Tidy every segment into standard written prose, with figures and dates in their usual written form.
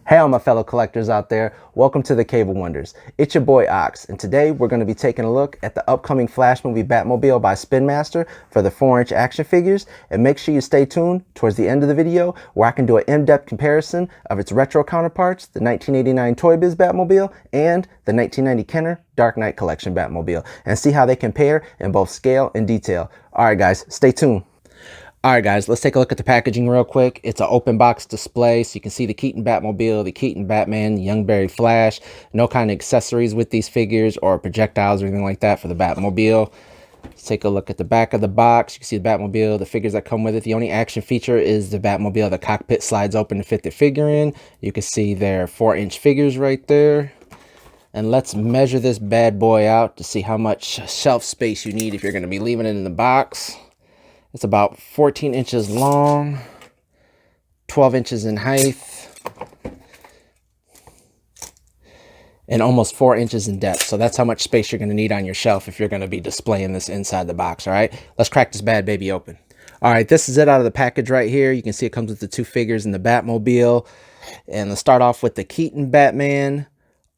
Hey, all my fellow collectors out there, welcome to the Cable Wonders. It's your boy Ox, and today we're going to be taking a look at the upcoming Flash movie Batmobile by Spinmaster for the 4-inch action figures, and make sure you stay tuned towards the end of the video where I can do an in-depth comparison of its retro counterparts, the 1989 Toy Biz Batmobile and the 1990 Kenner Dark Knight Collection Batmobile, and see how they compare in both scale and detail. Alright guys, stay tuned. Alright guys, let's take a look at the packaging real quick. It's an open box display, so you can see the Keaton Batmobile, the Keaton Batman, Young Barry Flash. No kind of accessories with these figures or projectiles or anything like that for the Batmobile. Let's take a look at the back of the box. You can see the Batmobile, the figures that come with it. The only action feature is the Batmobile. The cockpit slides open to fit the figure in. You can see their 4-inch figures right there. And let's measure this bad boy out to see how much shelf space you need if you're going to be leaving it in the box. It's about 14 inches long, 12 inches in height, and almost 4 inches in depth. So that's how much space you're going to need on your shelf if you're going to be displaying this inside the box, all right? Let's crack this bad baby open. All right, this is it out of the package right here. You can see it comes with the 2 figures in the Batmobile. And let's start off with the Keaton Batman.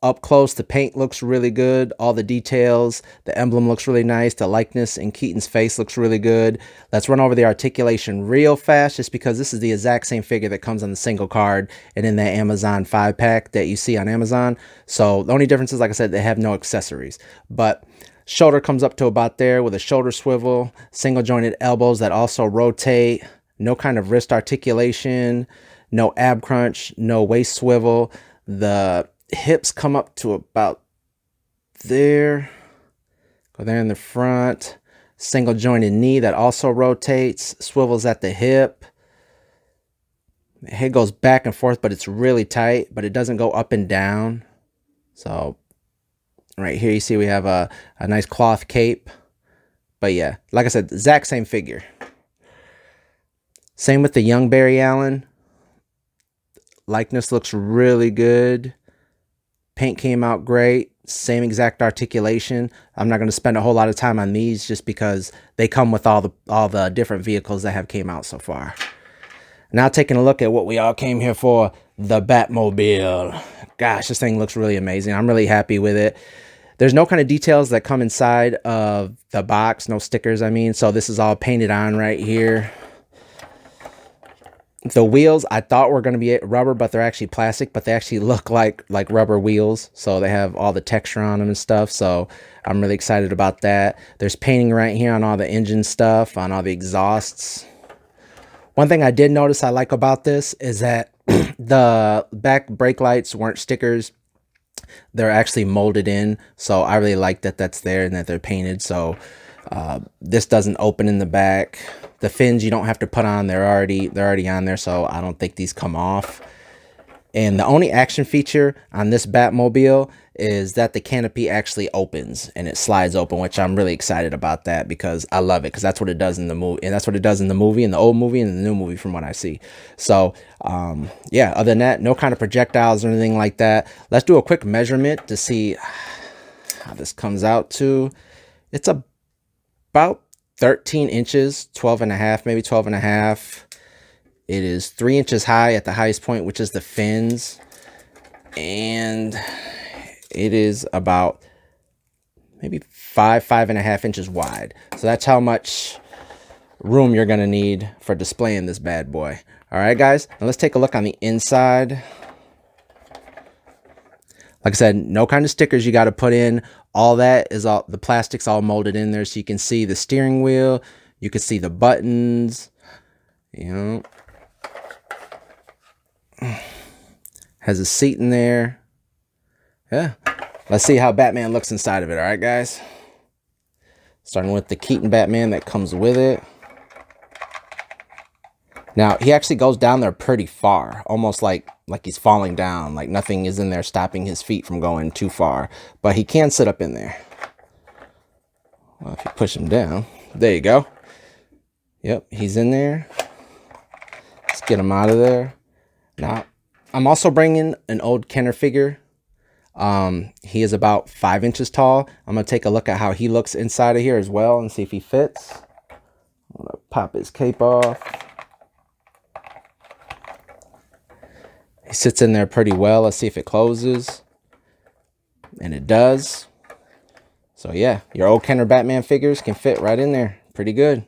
Up close, the paint looks really good. All the details, the emblem looks really nice. The likeness in Keaton's face looks really good. Let's run over the articulation real fast, just because this is the exact same figure that comes on the single card and in that Amazon 5-pack that you see on Amazon. So the only difference is, like I said, they have no accessories. But shoulder comes up to about there with a shoulder swivel, single jointed elbows that also rotate, no kind of wrist articulation, no ab crunch, no waist swivel. The hips come up to about there, go there in the front, single jointed knee that also rotates, swivels at the hip. The head goes back and forth, but it's really tight, but it doesn't go up and down. So right here you see we have a nice cloth cape. But yeah, like I said, exact same figure. Same with the young Barry Allen. Likeness looks really good. Paint came out great. Same exact articulation. I'm not going to spend a whole lot of time on these just because they come with all the different vehicles that have came out so far. Now taking a look at what we all came here for, the Batmobile. Gosh, this thing looks really amazing. I'm really happy with it. There's no kind of details that come inside of the box, no stickers, I mean. So this is all painted on right here. The wheels I thought were going to be rubber, but they're actually plastic, but they actually look like rubber wheels. So they have all the texture on them and stuff. So I'm really excited about that. There's painting right here on all the engine stuff, on all the exhausts. One thing I did notice I like about this is that the back brake lights weren't stickers. They're actually molded in. So I really like that that's there and that they're painted. So this doesn't open in the back. The fins you don't have to put on, they're already on there, so I don't think these come off. And the only action feature on this Batmobile is that the canopy actually opens and it slides open, which I'm really excited about that because I love it, because that's what it does in the movie, and that's what it does in the movie, in the old movie and the new movie from what I see. So yeah, other than that, no kind of projectiles or anything like that. Let's do a quick measurement to see how this comes out to. It's about 13 inches, 12 and a half, maybe 12 and a half. It is 3 inches high at the highest point, which is the fins. And it is about maybe 5.5 inches wide. So that's how much room you're going to need for displaying this bad boy. All right, guys, now let's take a look on the inside. Like I said, no kind of stickers you got to put in. All that is all the plastic's all molded in there, so you can see the steering wheel, you can see the buttons, you know. Has a seat in there. Yeah. Let's see how Batman looks inside of it, all right, guys? Starting with the Keaton Batman that comes with it. Now, he actually goes down there pretty far, almost like he's falling down, like nothing is in there stopping his feet from going too far. But he can sit up in there. Well, if you push him down, there you go. Yep, he's in there. Let's get him out of there. Now, I'm also bringing an old Kenner figure. He is about 5 inches tall. I'm going to take a look at how he looks inside of here as well and see if he fits. I'm going to pop his cape off. It sits in there pretty well. Let's see if it closes. And it does. So yeah, your old Kenner Batman figures can fit right in there. Pretty good.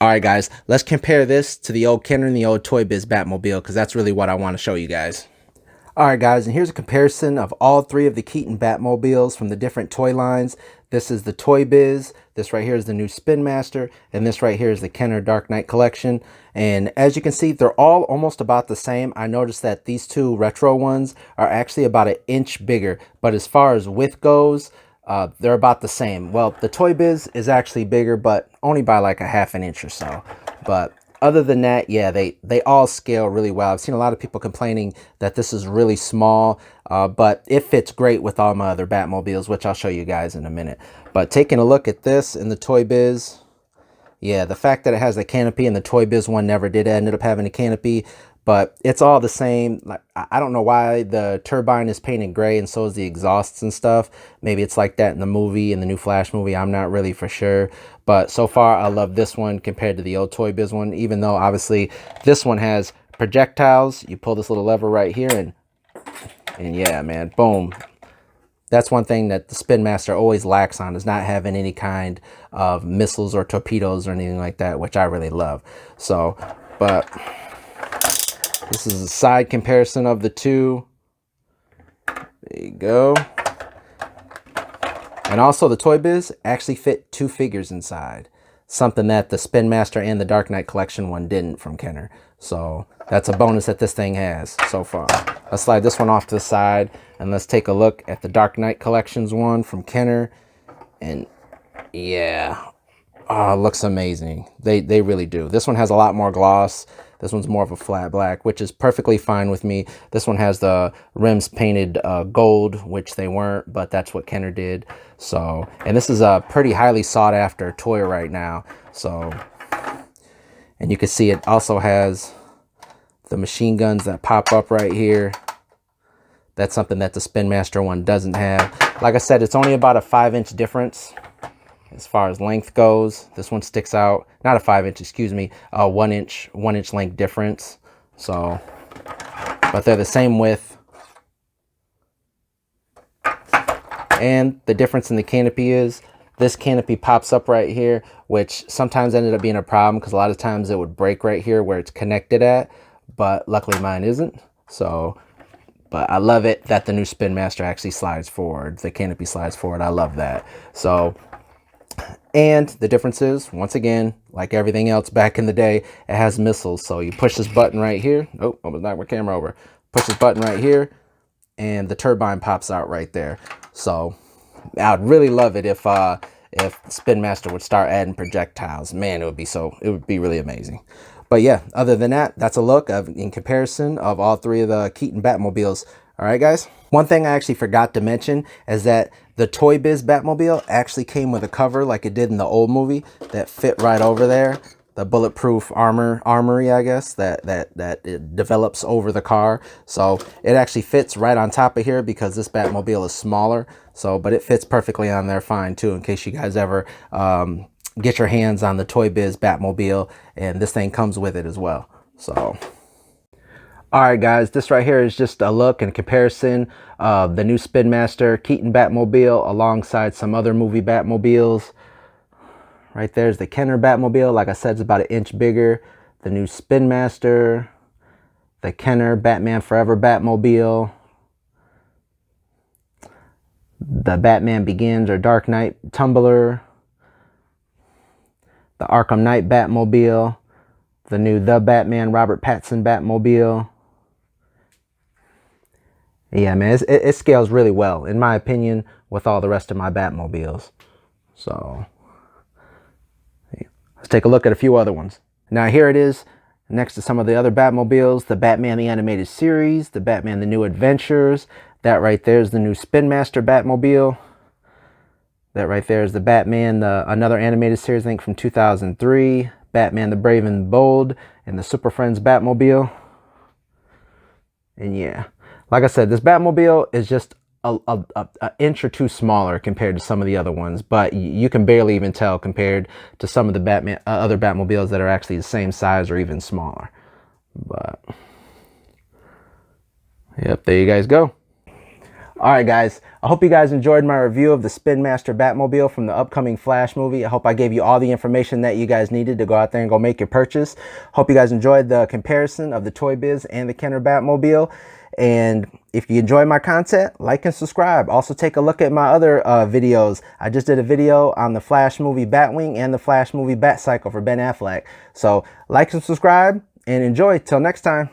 All right, guys, let's compare this to the old Kenner and the old Toy Biz Batmobile, because that's really what I want to show you guys. All right, guys, and here's a comparison of all three of the Keaton Batmobiles from the different toy lines. This is the Toy Biz, this right here is the new Spinmaster, and this right here is the Kenner Dark Knight Collection. And as you can see, they're all almost about the same. I noticed that these two retro ones are actually about an inch bigger, but as far as width goes, they're about the same. Well, the Toy Biz is actually bigger, but only by like a half an inch or so. But other than that, yeah, they all scale really well. I've seen a lot of people complaining that this is really small, but it fits great with all my other Batmobiles, which I'll show you guys in a minute. But taking a look at this in the Toy Biz, yeah, the fact that it has a canopy and the Toy Biz one never did end up having a canopy, but it's all the same. Like, I don't know why the turbine is painted gray and so is the exhausts and stuff. Maybe it's like that in the movie, in the new Flash movie. I'm not really for sure. But so far, I love this one compared to the old Toy Biz one, even though obviously this one has projectiles. You pull this little lever right here and yeah, man, boom. That's one thing that the Spinmaster always lacks on, is not having any kind of missiles or torpedoes or anything like that, which I really love. So, but this is a side comparison of the two. There you go. And also the Toy Biz actually fit 2 figures inside. Something that the Spinmaster and the Dark Knight Collection one didn't from Kenner. So that's a bonus that this thing has so far. Let's slide this one off to the side and let's take a look at the Dark Knight Collections one from Kenner. And yeah, oh, it looks amazing. They really do. This one has a lot more gloss. This one's more of a flat black, which is perfectly fine with me. This one has the rims painted gold, which they weren't, but that's what Kenner did. So, and this is a pretty highly sought after toy right now. So, and you can see it also has the machine guns that pop up right here. That's something that the Spinmaster one doesn't have. Like I said, it's only about a 5-inch difference as far as length goes. This one sticks out, not a 5-inch, excuse me, a 1-inch length difference. So, but they're the same width. And the difference in the canopy is this canopy pops up right here, which sometimes ended up being a problem because a lot of times it would break right here where it's connected at, but luckily mine isn't. So, but I love it that the new Spinmaster actually slides forward. The canopy slides forward. I love that. So, and the difference is, once again, like everything else back in the day, it has missiles. So you push this button right here. Oh, almost knocked my camera over. Push this button right here, and the turbine pops out right there. So I'd really love it if Spinmaster would start adding projectiles. Man, it would be really amazing. But yeah, other than that, that's a look in comparison of all three of the Keaton Batmobiles. All right, guys. One thing I actually forgot to mention is that the Toy Biz Batmobile actually came with a cover like it did in the old movie that fit right over there. The bulletproof armory, I guess, that it develops over the car. So it actually fits right on top of here because this Batmobile is smaller. So, but it fits perfectly on there fine too, in case you guys ever get your hands on the Toy Biz Batmobile, and this thing comes with it as well. So, all right, guys, this right here is just a look and comparison of the new Spinmaster Keaton Batmobile alongside some other movie Batmobiles. Right there's the Kenner Batmobile. Like I said, it's about an inch bigger. The new Spinmaster, the Kenner Batman Forever Batmobile, the Batman Begins or Dark Knight Tumbler, the Arkham Knight Batmobile, the new The Batman Robert Pattinson Batmobile. Yeah, man, it scales really well, in my opinion, with all the rest of my Batmobiles. So let's take a look at a few other ones. Now here it is next to some of the other Batmobiles, the Batman the Animated Series, the Batman the New Adventures. That right there is the new Spinmaster Batmobile. That right there is the Batman, another animated series, I think from 2003. Batman the Brave and the Bold and the Super Friends Batmobile. And yeah, like I said, this Batmobile is just an inch or two smaller compared to some of the other ones, but you can barely even tell compared to some of the other Batmobiles that are actually the same size or even smaller. But yep, there you guys go. All right, guys. I hope you guys enjoyed my review of the Spinmaster Batmobile from the upcoming Flash movie. I hope I gave you all the information that you guys needed to go out there and go make your purchase. Hope you guys enjoyed the comparison of the Toy Biz and the Kenner Batmobile. And if you enjoy my content, like and subscribe. Also, take a look at my other videos. I just did a video on the Flash movie Batwing and the Flash movie Batcycle for Ben Affleck. So, like and subscribe and enjoy. Till next time.